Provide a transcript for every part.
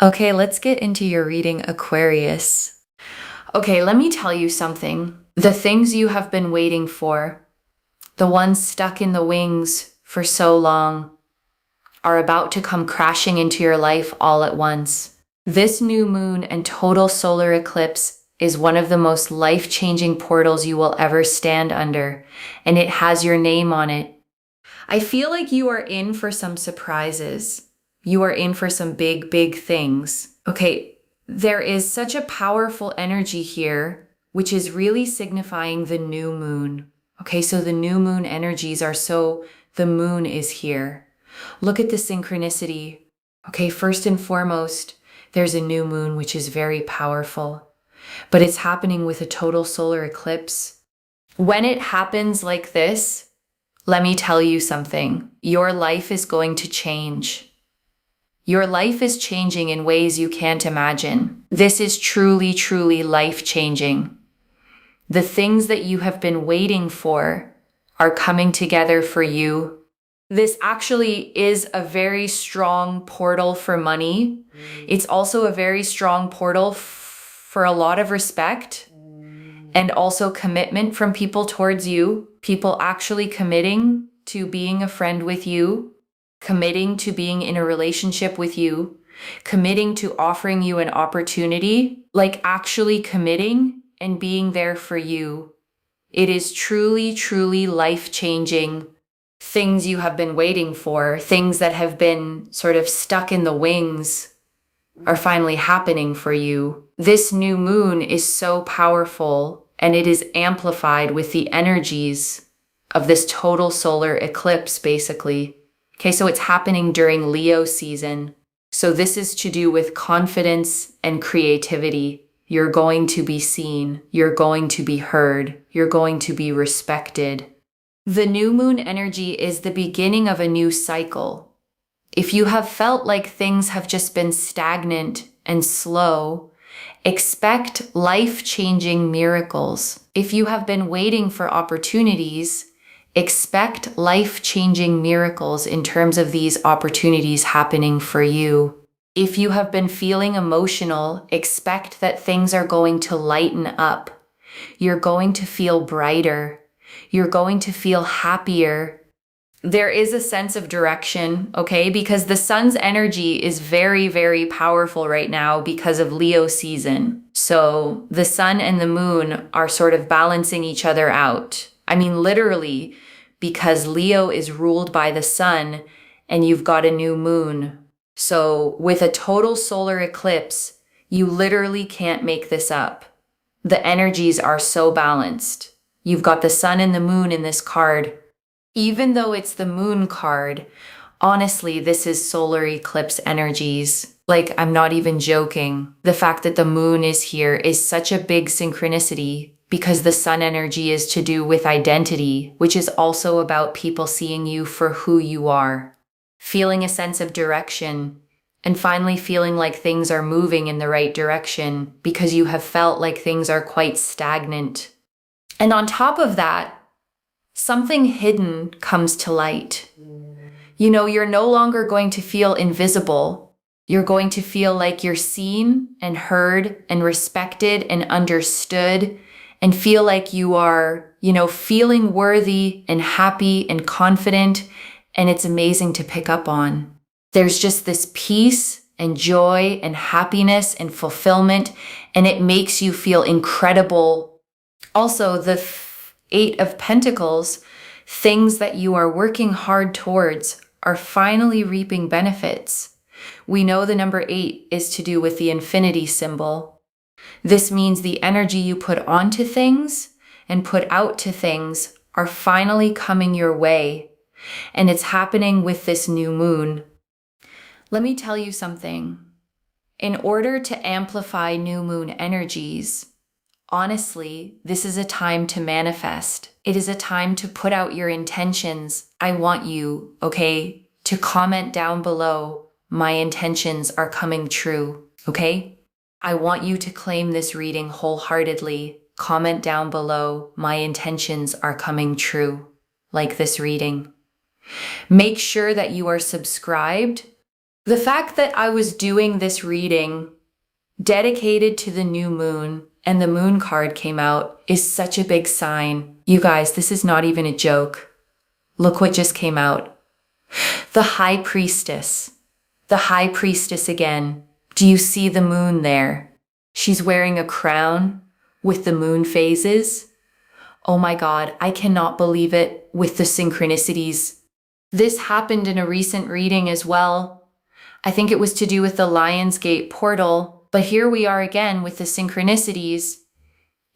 Okay, let's get into your reading, Aquarius. Okay, let me tell you something. The things you have been waiting for, the ones stuck in the wings for so long, are about to come crashing into your life all at once. This new moon and total solar eclipse is one of the most life-changing portals you will ever stand under, and it has your name on it. I feel like you are in for some surprises. You are in for some big, big things. Okay, there is such a powerful energy here, which is really signifying the new moon. Okay, so the new moon energies are the moon is here. Look at the synchronicity. Okay, first and foremost, there's a new moon, which is very powerful, but it's happening with a total solar eclipse. When it happens like this, let me tell you something. Your life is going to change. Your life is changing in ways you can't imagine. This is truly, truly life-changing. The things that you have been waiting for are coming together for you. This actually is a very strong portal for money. It's also a very strong portal for a lot of respect and also commitment from people towards you. People actually committing to being a friend with you, committing to being in a relationship with you, committing to offering you an opportunity, like actually committing and being there for you. It is truly, truly life-changing. Things you have been waiting for, things that have been sort of stuck in the wings, are finally happening for you. This new moon is so powerful, and it is amplified with the energies of this total solar eclipse, basically. Okay, so it's happening during Leo season. So this is to do with confidence and creativity. You're going to be seen. You're going to be heard. You're going to be respected. The new moon energy is the beginning of a new cycle. If you have felt like things have just been stagnant and slow, expect life-changing miracles. If you have been waiting for opportunities, expect life-changing miracles in terms of these opportunities happening for you. If you have been feeling emotional, expect that things are going to lighten up. You're going to feel brighter. You're going to feel happier. There is a sense of direction, okay? Because the sun's energy is very, very powerful right now because of Leo season. So the sun and the moon are sort of balancing each other out. I mean, literally, because Leo is ruled by the sun and you've got a new moon. So with a total solar eclipse, you literally can't make this up. The energies are so balanced. You've got the sun and the moon in this card. Even though it's the moon card, honestly, this is solar eclipse energies. Like, I'm not even joking. The fact that the moon is here is such a big synchronicity because the sun energy is to do with identity, which is also about people seeing you for who you are, feeling a sense of direction, and finally feeling like things are moving in the right direction because you have felt like things are quite stagnant. And on top of that, something hidden comes to light. You know, you're no longer going to feel invisible. You're going to feel like you're seen and heard and respected and understood and feel like you are, feeling worthy and happy and confident. And it's amazing to pick up on. There's just this peace and joy and happiness and fulfillment, and it makes you feel incredible. Also, the Eight of Pentacles, things that you are working hard towards are finally reaping benefits. We know the number 8 is to do with the infinity symbol. This means the energy you put onto things and put out to things are finally coming your way. And it's happening with this new moon. Let me tell you something. In order to amplify new moon energies, honestly, this is a time to manifest. It is a time to put out your intentions. I want you, okay, to comment down below, my intentions are coming true, okay? I want you to claim this reading wholeheartedly. Comment down below, my intentions are coming true, like this reading. Make sure that you are subscribed The fact that I was doing this reading dedicated to the new moon and the moon card came out is such a big sign. You guys, this is not even a joke. Look what just came out. The High Priestess. The High Priestess again. Do you see the moon there? She's wearing a crown with the moon phases. Oh my God, I cannot believe it with the synchronicities. This happened in a recent reading as well. I think it was to do with the Lionsgate portal, but here we are again with the synchronicities.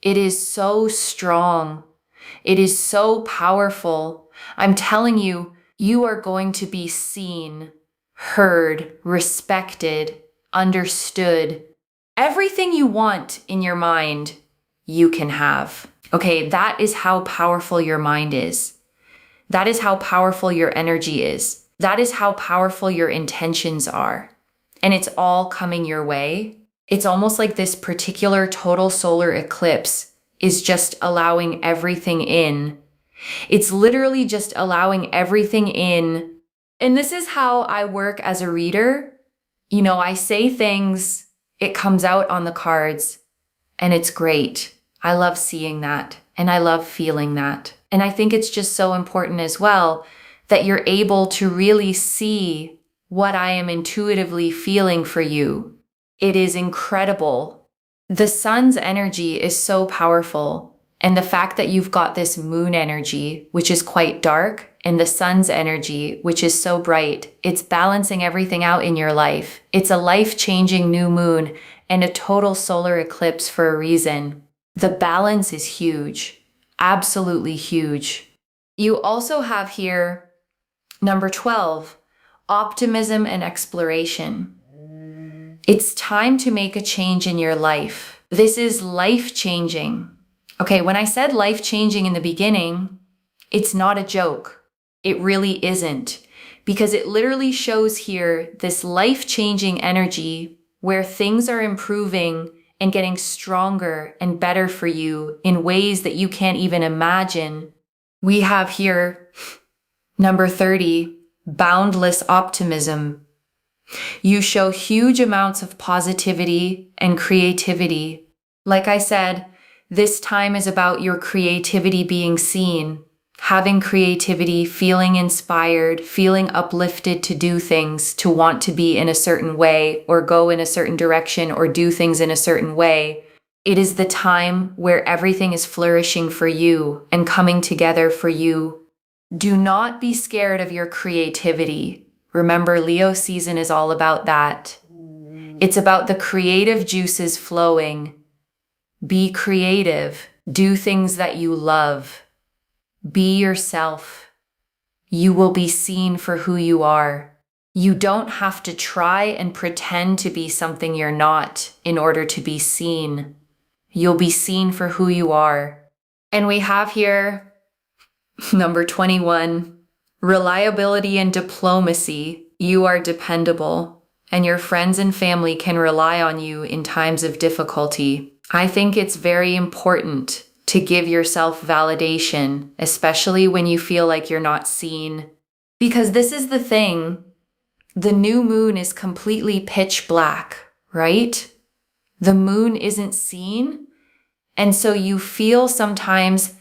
It is so strong. It is so powerful. I'm telling you, you are going to be seen, heard, respected, understood. Everything you want in your mind, you can have. Okay, that is how powerful your mind is. That is how powerful your energy is. That is how powerful your intentions are. And it's all coming your way. It's almost like this particular total solar eclipse is just allowing everything in. It's literally just allowing everything in. And this is how I work as a reader. You know, I say things, it comes out on the cards, and it's great. I love seeing that, and I love feeling that. And I think it's just so important as well that you're able to really see what I am intuitively feeling for you. It is incredible. The sun's energy is so powerful. And the fact that you've got this moon energy, which is quite dark, and the sun's energy, which is so bright, it's balancing everything out in your life. It's a life-changing new moon and a total solar eclipse for a reason. The balance is huge, absolutely huge. You also have here number 12, optimism and exploration. It's time to make a change in your life. This is life-changing. Okay, when I said life-changing in the beginning, it's not a joke. It really isn't, because it literally shows here this life-changing energy where things are improving and getting stronger and better for you in ways that you can't even imagine. We have here number 30, boundless optimism. You show huge amounts of positivity and creativity. Like I said, this time is about your creativity being seen, having creativity, feeling inspired, feeling uplifted to do things, to want to be in a certain way or go in a certain direction or do things in a certain way. It is the time where everything is flourishing for you and coming together for you. Do not be scared of your creativity. Remember, Leo season is all about that. It's about the creative juices flowing. Be creative. Do things that you love. Be yourself. You will be seen for who you are. You don't have to try and pretend to be something you're not in order to be seen. You'll be seen for who you are. And we have here number 21, reliability and diplomacy. You are dependable, and your friends and family can rely on you in times of difficulty. I think it's very important to give yourself validation, especially when you feel like you're not seen. Because this is the thing, the new moon is completely pitch black, right? The moon isn't seen, and so you feel sometimes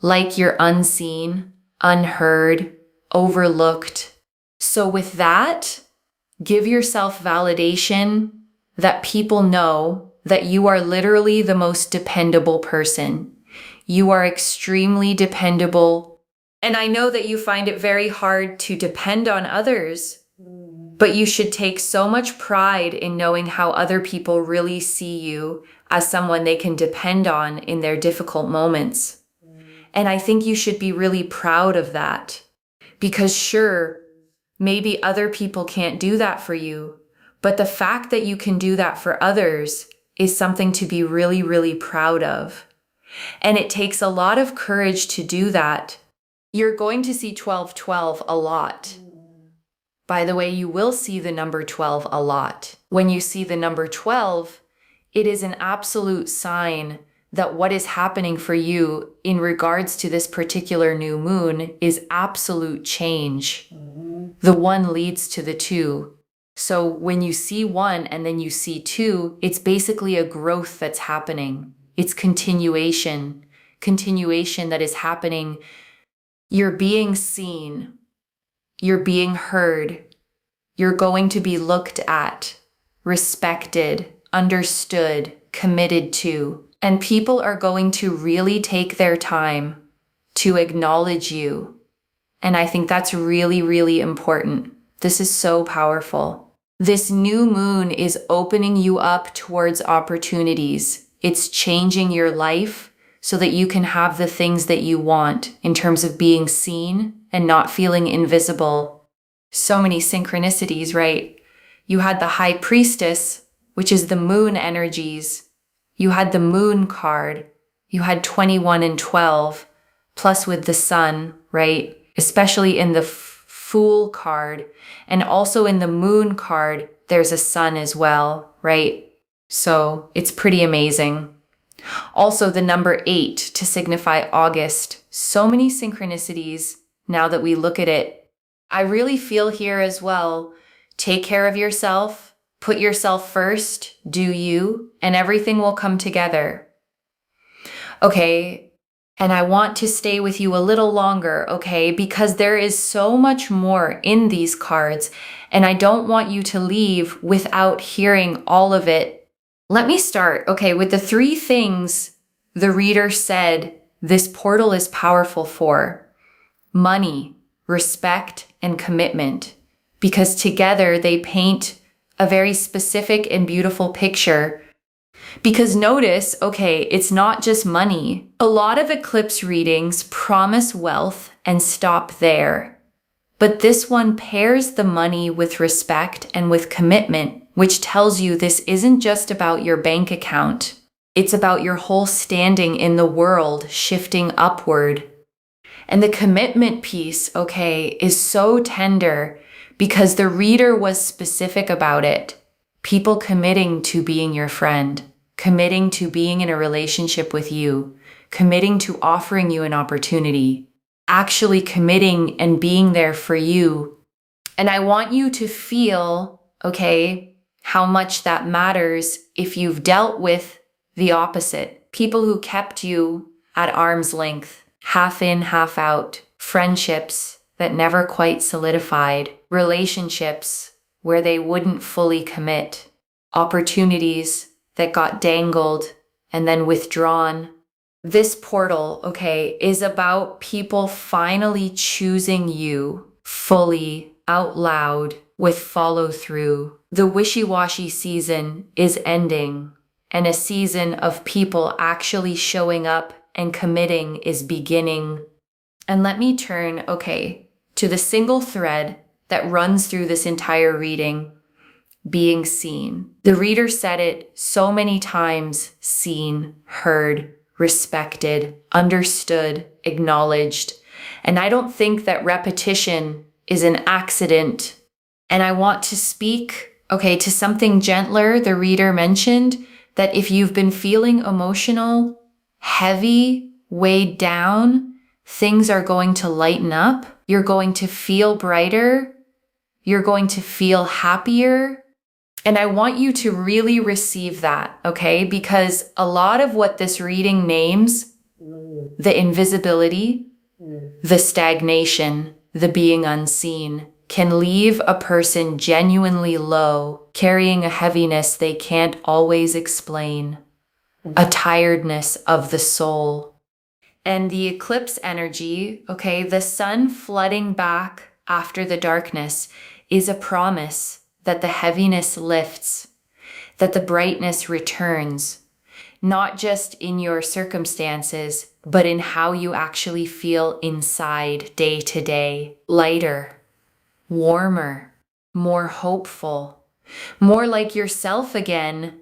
like you're unseen, unheard, overlooked. So with that, give yourself validation that people know that you are literally the most dependable person. You are extremely dependable. And I know that you find it very hard to depend on others, but you should take so much pride in knowing how other people really see you as someone they can depend on in their difficult moments. And I think you should be really proud of that. Because sure, maybe other people can't do that for you, but the fact that you can do that for others is something to be really, really proud of. And it takes a lot of courage to do that. You're going to see 1212 a lot. By the way, you will see the number 12 a lot. When you see the number 12, it is an absolute sign that what is happening for you in regards to this particular new moon is absolute change. The one leads to the two. So when you see one and then you see two, it's basically a growth that's happening. It's continuation that is happening. You're being seen. You're being heard. You're going to be looked at, respected, understood, committed to. And people are going to really take their time to acknowledge you. And I think that's really, really important. This is so powerful. This new moon is opening you up towards opportunities. It's changing your life so that you can have the things that you want in terms of being seen and not feeling invisible. So many synchronicities, right? You had the High Priestess, which is the moon energies. You had the moon card. You had 21 and 12, plus with the sun, right? Especially in the Fool card, and also in the moon card, there's a sun as well, right? So it's pretty amazing. Also the number 8 to signify August. So many synchronicities now that we look at it. I really feel here as well, take care of yourself, put yourself first, do you, and everything will come together. Okay. And I want to stay with you a little longer, okay? Because there is so much more in these cards, and I don't want you to leave without hearing all of it. Let me start, okay, with the 3 things the reader said this portal is powerful for: money, respect, and commitment. Because together they paint a very specific and beautiful picture. Because notice, okay, it's not just money. A lot of eclipse readings promise wealth and stop there. But this one pairs the money with respect and with commitment, which tells you this isn't just about your bank account. It's about your whole standing in the world shifting upward. And the commitment piece, okay, is so tender because the reader was specific about it. People committing to being your friend. Committing to being in a relationship with you, committing to offering you an opportunity, actually committing and being there for you. And I want you to feel, okay, how much that matters if you've dealt with the opposite. People who kept you at arm's length, half in, half out, friendships that never quite solidified, relationships where they wouldn't fully commit, opportunities that got dangled and then withdrawn. This portal, okay, is about people finally choosing you fully, out loud, with follow through. The wishy-washy season is ending, and a season of people actually showing up and committing is beginning. And let me turn, okay, to the single thread that runs through this entire reading. Being seen. The reader said it so many times: seen, heard, respected, understood, acknowledged. And I don't think that repetition is an accident. And I want to speak, okay, to something gentler. The reader mentioned that if you've been feeling emotional, heavy, weighed down, things are going to lighten up. You're going to feel brighter. You're going to feel happier. And I want you to really receive that, okay? Because a lot of what this reading names, the invisibility, the stagnation, the being unseen, can leave a person genuinely low, carrying a heaviness they can't always explain, a tiredness of the soul. And the eclipse energy, okay, the sun flooding back after the darkness is a promise that the heaviness lifts, that the brightness returns, not just in your circumstances, but in how you actually feel inside day to day. Lighter, warmer, more hopeful, more like yourself again.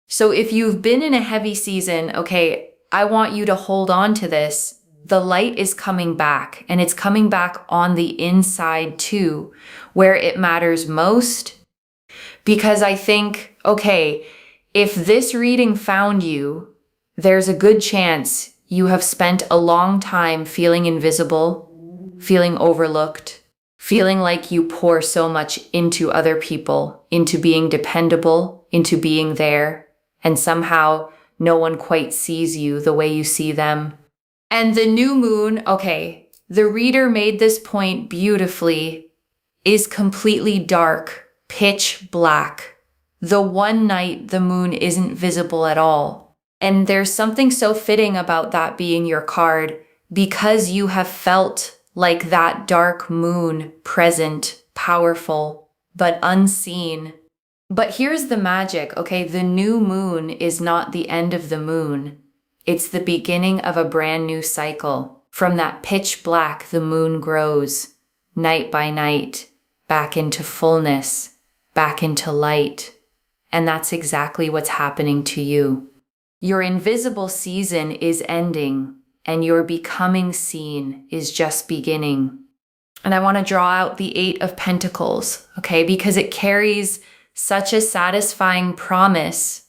So if you've been in a heavy season, okay, I want you to hold on to this. The light is coming back, and it's coming back on the inside too, where it matters most. Because I think, okay, if this reading found you, there's a good chance you have spent a long time feeling invisible, feeling overlooked, feeling like you pour so much into other people, into being dependable, into being there, and somehow no one quite sees you the way you see them. And the new moon, okay, the reader made this point beautifully, is completely dark, pitch black. The one night the moon isn't visible at all. And there's something so fitting about that being your card, because you have felt like that dark moon, present, powerful, but unseen. But here's the magic, okay? The new moon is not the end of the moon. It's the beginning of a brand new cycle. From that pitch black, the moon grows, night by night, back into fullness, back into light. And that's exactly what's happening to you. Your invisible season is ending, and your becoming seen is just beginning. And I want to draw out the 8 of Pentacles, okay? Because it carries such a satisfying promise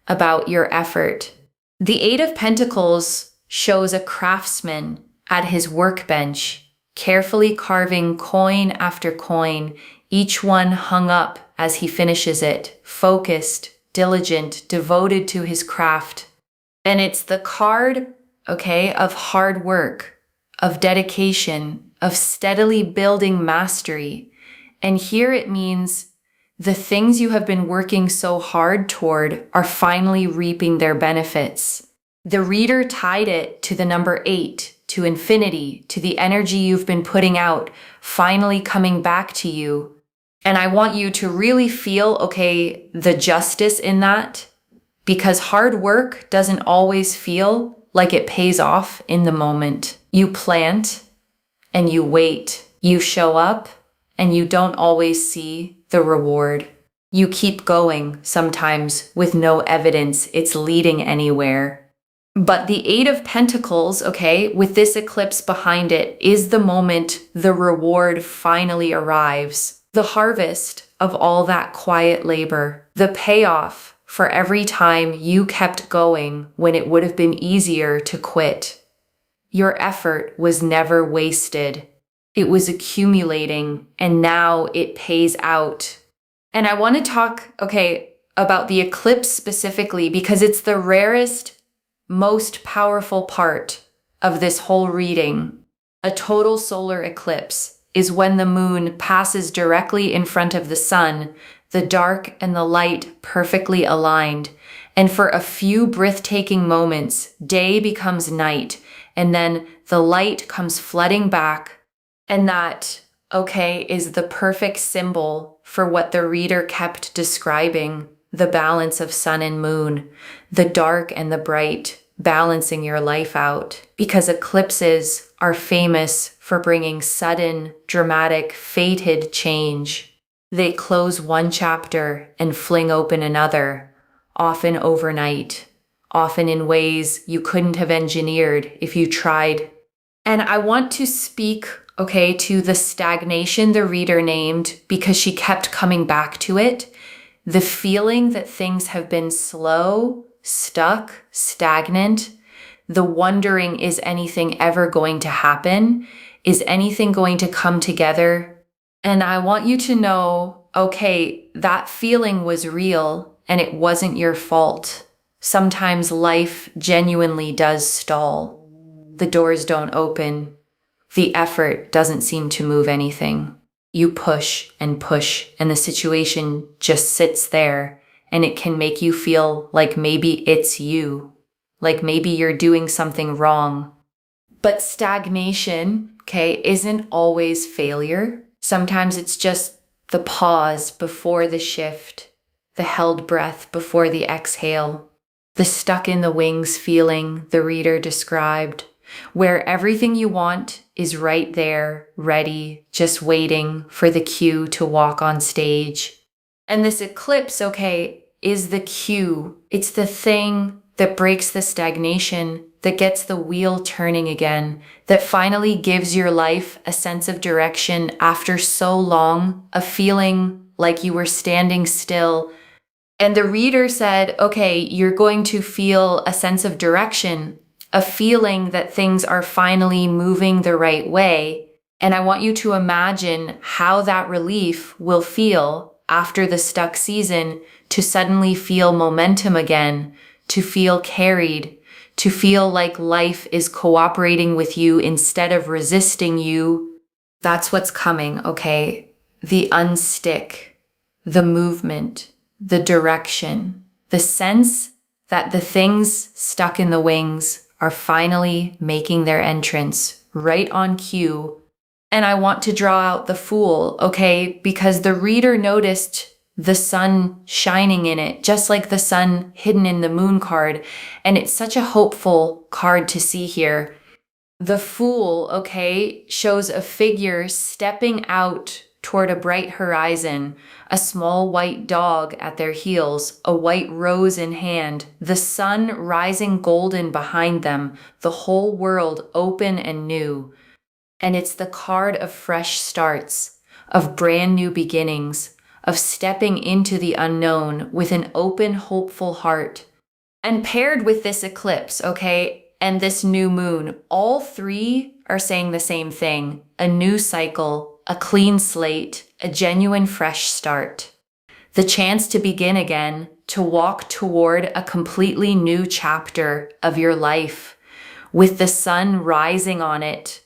about your effort. The 8 of Pentacles shows a craftsman at his workbench, carefully carving coin after coin, each one hung up as he finishes it, focused, diligent, devoted to his craft. And it's the card, okay, of hard work, of dedication, of steadily building mastery. And here it means the things you have been working so hard toward are finally reaping their benefits. The reader tied it to the number 8, to infinity, to the energy you've been putting out, finally coming back to you. And I want you to really feel, okay, the justice in that, because hard work doesn't always feel like it pays off in the moment. You plant and you wait. You show up and you don't always see the reward. You keep going, sometimes with no evidence it's leading anywhere. But the 8 of Pentacles, okay, with this eclipse behind it, is the moment the reward finally arrives. The harvest of all that quiet labor, the payoff for every time you kept going when it would have been easier to quit. Your effort was never wasted. It was accumulating, and now it pays out. And I want to talk, okay, about the eclipse specifically because it's the rarest, most powerful part of this whole reading. A total solar eclipse is when the moon passes directly in front of the sun, the dark and the light perfectly aligned. And for a few breathtaking moments, day becomes night, and then the light comes flooding back. And that, okay, is the perfect symbol for what the reader kept describing, the balance of sun and moon, the dark and the bright, balancing your life out. Because eclipses are famous for bringing sudden, dramatic, fated change. They close one chapter and fling open another, often overnight, often in ways you couldn't have engineered if you tried. And I want to speak, okay, to the stagnation the reader named because she kept coming back to it. The feeling that things have been slow, stuck, stagnant. The wondering, is anything ever going to happen? Is anything going to come together? And I want you to know, okay, that feeling was real and it wasn't your fault. Sometimes life genuinely does stall. The doors don't open. The effort doesn't seem to move anything. You push, and the situation just sits there, and it can make you feel like maybe it's you, like maybe you're doing something wrong. But stagnation, okay, isn't always failure. Sometimes it's just the pause before the shift, the held breath before the exhale, the stuck in the wings feeling the reader described, where everything you want is right there, ready, just waiting for the cue to walk on stage. And this eclipse, okay, is the cue. It's the thing that breaks the stagnation, that gets the wheel turning again, that finally gives your life a sense of direction after so long of feeling like you were standing still. And the reader said, okay, you're going to feel a sense of direction, a feeling that things are finally moving the right way. And I want you to imagine how that relief will feel after the stuck season, to suddenly feel momentum again, to feel carried, to feel like life is cooperating with you instead of resisting you. That's what's coming, okay? The unstick, the movement, the direction, the sense that the things stuck in the wings are finally making their entrance right on cue. And I want to draw out the Fool, okay? Because the reader noticed the sun shining in it, just like the sun hidden in the moon card. And it's such a hopeful card to see here. The Fool, okay, shows a figure stepping out toward a bright horizon, a small white dog at their heels, a white rose in hand, the sun rising golden behind them, the whole world open and new. And it's the card of fresh starts, of brand new beginnings, of stepping into the unknown with an open, hopeful heart. And paired with this eclipse, okay, and this new moon, all three are saying the same thing: a new cycle, a clean slate, a genuine fresh start. The chance to begin again, to walk toward a completely new chapter of your life with the sun rising on it.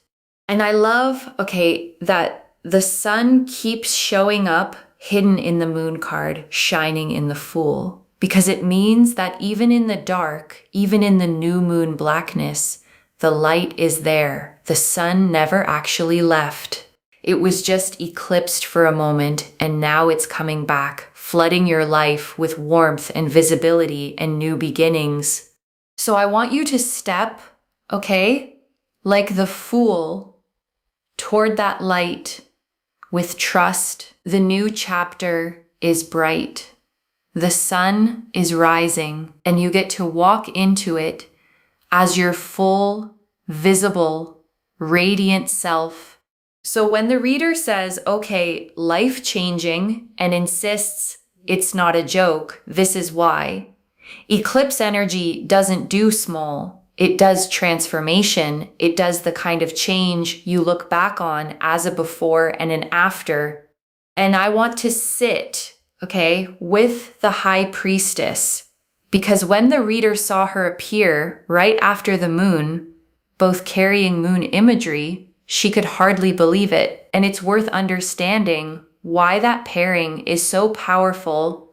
And I love, okay, that the sun keeps showing up hidden in the moon card, shining in the Fool, because it means that even in the dark, even in the new moon blackness, the light is there. The sun never actually left. It was just eclipsed for a moment, and now it's coming back, flooding your life with warmth and visibility and new beginnings. So I want you to step, okay, like the Fool, toward that light with trust. The new chapter is bright. The sun is rising, and you get to walk into it as your full, visible, radiant self. So when the reader says, okay, life-changing, and insists it's not a joke, this is why. Eclipse energy doesn't do small. It does transformation. It does the kind of change you look back on as a before and an after. And I want to sit, okay, with the High Priestess, because when the reader saw her appear right after the moon, both carrying moon imagery, she could hardly believe it. And it's worth understanding why that pairing is so powerful.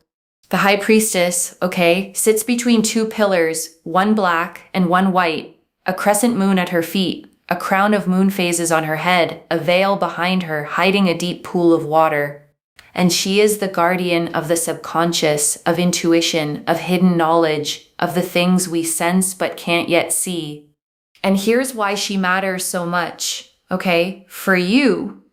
The High Priestess, okay, sits between two pillars, one black and one white, a crescent moon at her feet, a crown of moon phases on her head, a veil behind her hiding a deep pool of water. And she is the guardian of the subconscious, of intuition, of hidden knowledge, of the things we sense but can't yet see. And here's why she matters so much, okay, for you.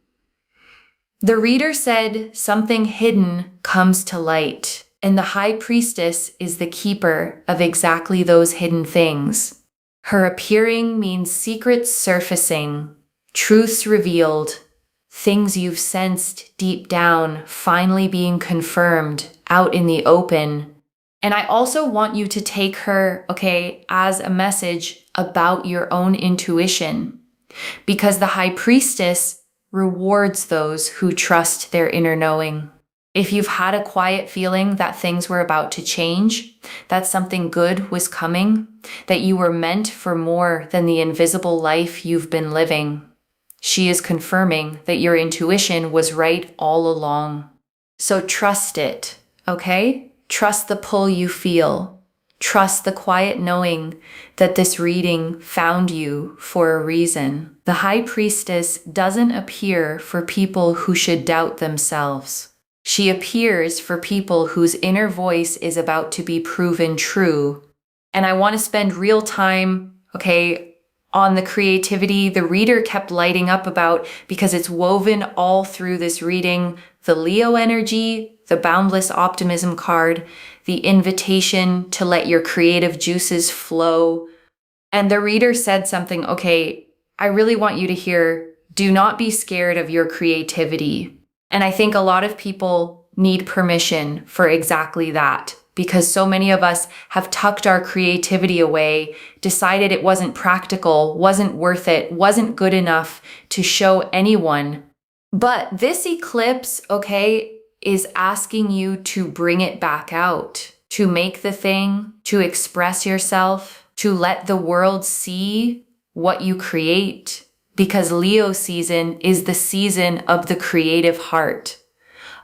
The reader said something hidden comes to light. And the High Priestess is the keeper of exactly those hidden things. Her appearing means secrets surfacing, truths revealed, things you've sensed deep down finally being confirmed out in the open. And I also want you to take her, okay, as a message about your own intuition, because the High Priestess rewards those who trust their inner knowing. If you've had a quiet feeling that things were about to change, that something good was coming, that you were meant for more than the invisible life you've been living, she is confirming that your intuition was right all along. So trust it, okay? Trust the pull you feel. Trust the quiet knowing that this reading found you for a reason. The High Priestess doesn't appear for people who should doubt themselves. She appears for people whose inner voice is about to be proven true. And I want to spend real time, okay, on the creativity the reader kept lighting up about, because it's woven all through this reading. The Leo energy, the boundless optimism card, the invitation to let your creative juices flow. And the reader said something, okay, I really want you to hear, do not be scared of your creativity. And I think a lot of people need permission for exactly that. because so many of us have tucked our creativity away, decided it wasn't practical, wasn't worth it, wasn't good enough to show anyone. But this eclipse, okay, is asking you to bring it back out, to make the thing, to express yourself, to let the world see what you create, because Leo season is the season of the creative heart,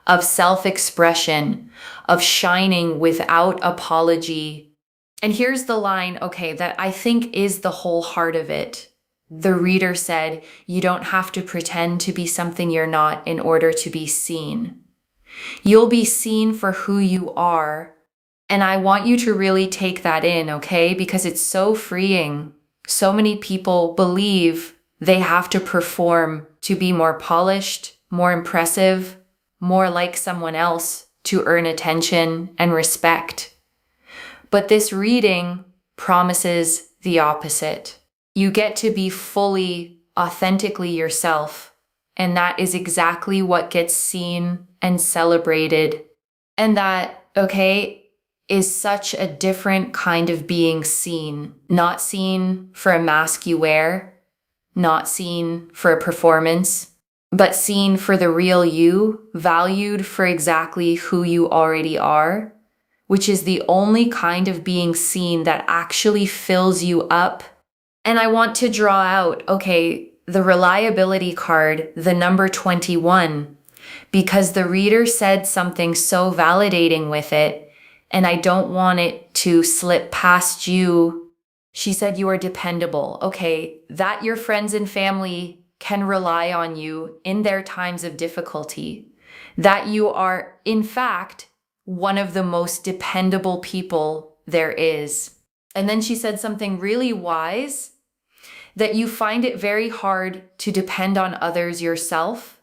of self-expression, of shining without apology. And here's the line, okay, that I think is the whole heart of it. The reader said, you don't have to pretend to be something you're not in order to be seen. You'll be seen for who you are. And I want you to really take that in, okay? Because it's so freeing. So many people believe they have to perform to be more polished, more impressive, more like someone else to earn attention and respect. But this reading promises the opposite. You get to be fully, authentically yourself. And that is exactly what gets seen and celebrated. And that, okay, is such a different kind of being seen. Not seen for a mask you wear, not seen for a performance, but seen for the real you, valued for exactly who you already are, which is the only kind of being seen that actually fills you up. And I want to draw out, okay, the reliability card, the number 21, because the reader said something so validating with it, and I don't want it to slip past you. She said you are dependable. Okay, that your friends and family can rely on you in their times of difficulty. That you are, in fact, one of the most dependable people there is. And then she said something really wise, that you find it very hard to depend on others yourself.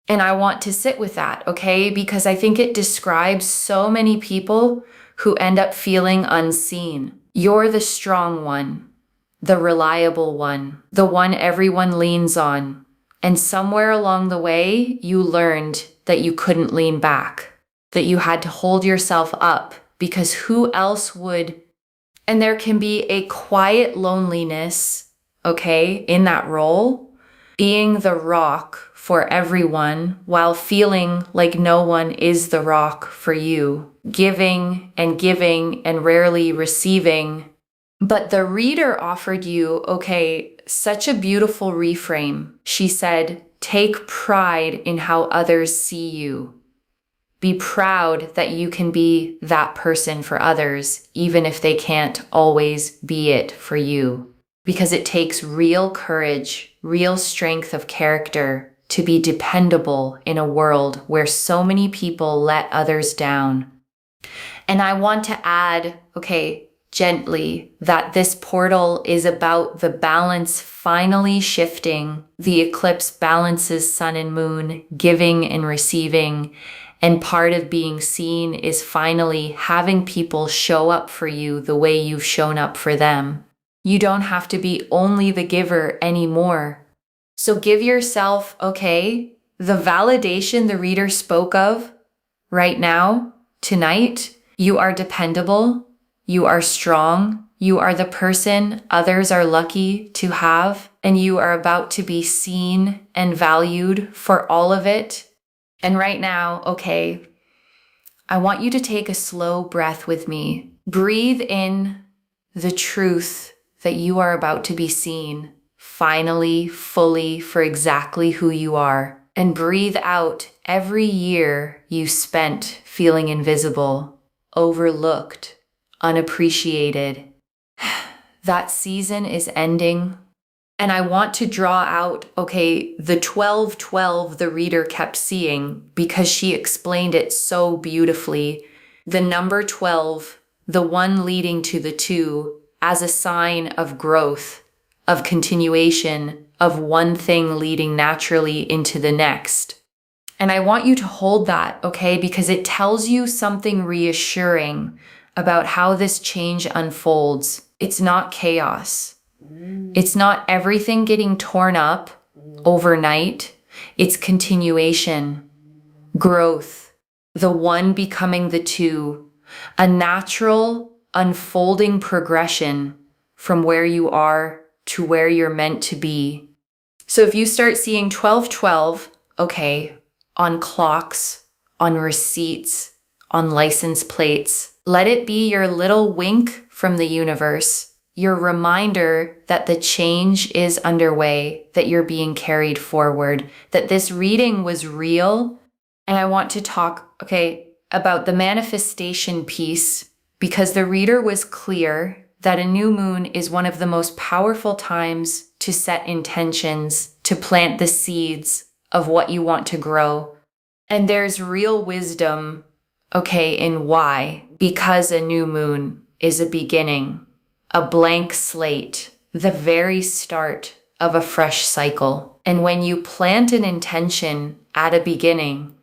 And I want to sit with that, okay? Because I think it describes so many people who end up feeling unseen. You're the strong one, the reliable one, the one everyone leans on. And somewhere along the way, you learned that you couldn't lean back, that you had to hold yourself up, because who else would? And there can be a quiet loneliness, okay, in that role, being the rock for everyone while feeling like no one is the rock for you, giving and rarely receiving. But the reader offered you, okay, such a beautiful reframe. She said, take pride in how others see you. Be proud that you can be that person for others, even if they can't always be it for you. Because it takes real courage, real strength of character to be dependable in a world where so many people let others down. And I want to add, okay, gently, that this portal is about the balance finally shifting. The eclipse balances sun and moon, giving and receiving. And part of being seen is finally having people show up for you the way you've shown up for them. You don't have to be only the giver anymore. So give yourself, okay, the validation the reader spoke of right now, tonight. You are dependable. You are strong. You are the person others are lucky to have. And you are about to be seen and valued for all of it. And right now, okay, I want you to take a slow breath with me. Breathe in the truth that you are about to be seen, finally, fully, for exactly who you are. And breathe out every year you spent feeling invisible, overlooked, unappreciated. That season is ending. And I want to draw out, okay, the 12-12 the reader kept seeing, because she explained it so beautifully. The number 12, the one leading to the 2, as a sign of growth, of continuation, of one thing leading naturally into the next. And I want you to hold that, okay, because it tells you something reassuring about how this change unfolds. It's not chaos. It's not everything getting torn up overnight. It's continuation, growth, the one becoming the 2, a natural unfolding progression from where you are to where you're meant to be. So if you start seeing 1212, okay, on clocks, on receipts, on license plates, let it be your little wink from the universe, your reminder that the change is underway, that you're being carried forward, that this reading was real. And I want to talk, okay, about the manifestation piece, because the reader was clear that a new moon is one of the most powerful times to set intentions, to plant the seeds of what you want to grow. And there's real wisdom, okay, in why. Because a new moon is a beginning, a blank slate, the very start of a fresh cycle. And when you plant an intention at a beginning,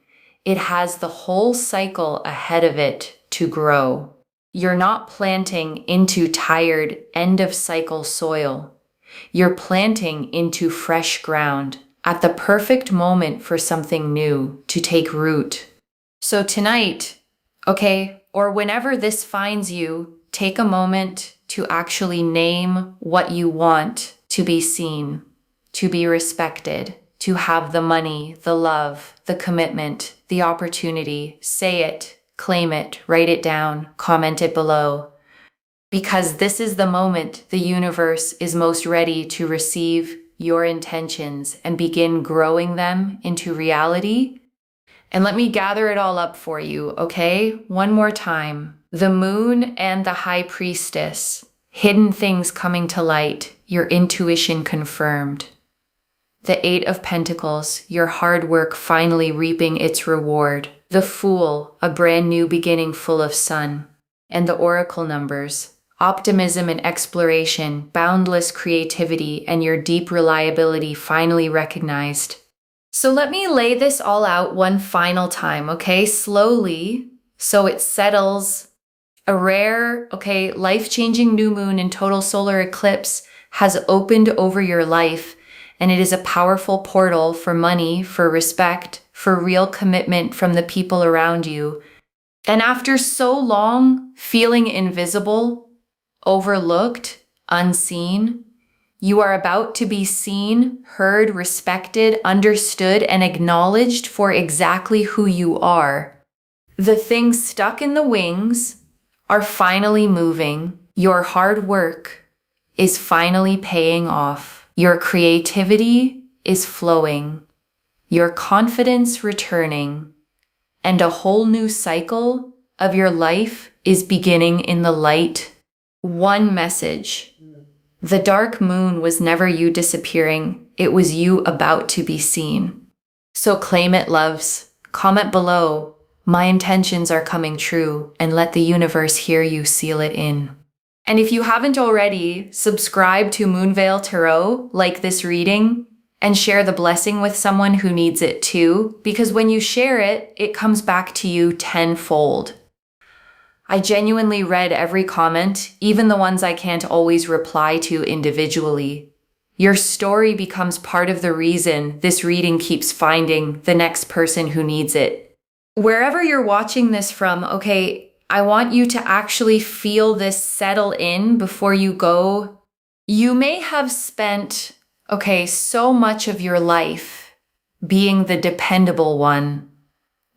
it has the whole cycle ahead of it to grow. You're not planting into tired end-of-cycle soil. You're planting into fresh ground at the perfect moment for something new to take root. So tonight, okay, or whenever this finds you, take a moment to actually name what you want to be seen, to be respected, to have the money, the love, the commitment, the opportunity. Say it, claim it, write it down, comment it below. Because this is the moment the universe is most ready to receive your intentions and begin growing them into reality. And let me gather it all up for you, okay? One more time. The moon and the high priestess, hidden things coming to light, your intuition confirmed. The Eight of Pentacles, your hard work finally reaping its reward. The Fool, a brand new beginning full of sun. And the Oracle numbers, optimism and exploration, boundless creativity, and your deep reliability finally recognized. So let me lay this all out one final time, okay? Slowly, so it settles. A rare, okay, life-changing new moon in total solar eclipse has opened over your life, and it is a powerful portal for money, for respect, for real commitment from the people around you. And after so long feeling invisible, overlooked, unseen, you are about to be seen, heard, respected, understood, and acknowledged for exactly who you are. The things stuck in the wings are finally moving. Your hard work is finally paying off. Your creativity is flowing. Your confidence returning. And a whole new cycle of your life is beginning in the light. One message. The dark moon was never you disappearing. It was you about to be seen. So claim it, loves. Comment below. My intentions are coming true, and let the universe hear you seal it in. And if you haven't already, subscribe to Moonveil Tarot, like this reading, and share the blessing with someone who needs it too, because when you share it, it comes back to you tenfold. I genuinely read every comment, even the ones I can't always reply to individually. Your story becomes part of the reason this reading keeps finding the next person who needs it. Wherever you're watching this from, okay, I want you to actually feel this settle in before you go. You may have spent, okay, so much of your life being the dependable one,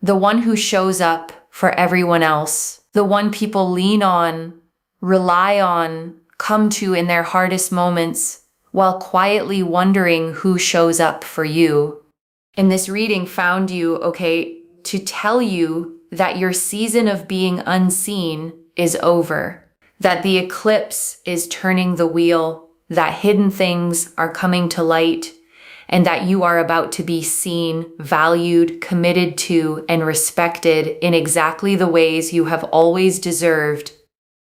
the one who shows up for everyone else, the one people lean on, rely on, come to in their hardest moments, while quietly wondering who shows up for you. And this reading found you, okay, to tell you that your season of being unseen is over, that the eclipse is turning the wheel, that hidden things are coming to light, and that you are about to be seen, valued, committed to, and respected in exactly the ways you have always deserved.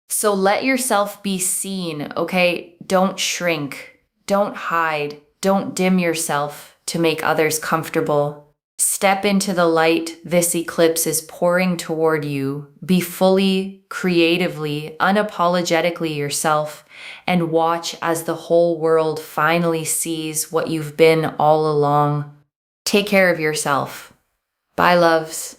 So let yourself be seen, okay? Don't shrink, don't hide, don't dim yourself to make others comfortable. Step into the light this eclipse is pouring toward you. Be fully, creatively, unapologetically yourself, and watch as the whole world finally sees what you've been all along. Take care of yourself. Bye, loves.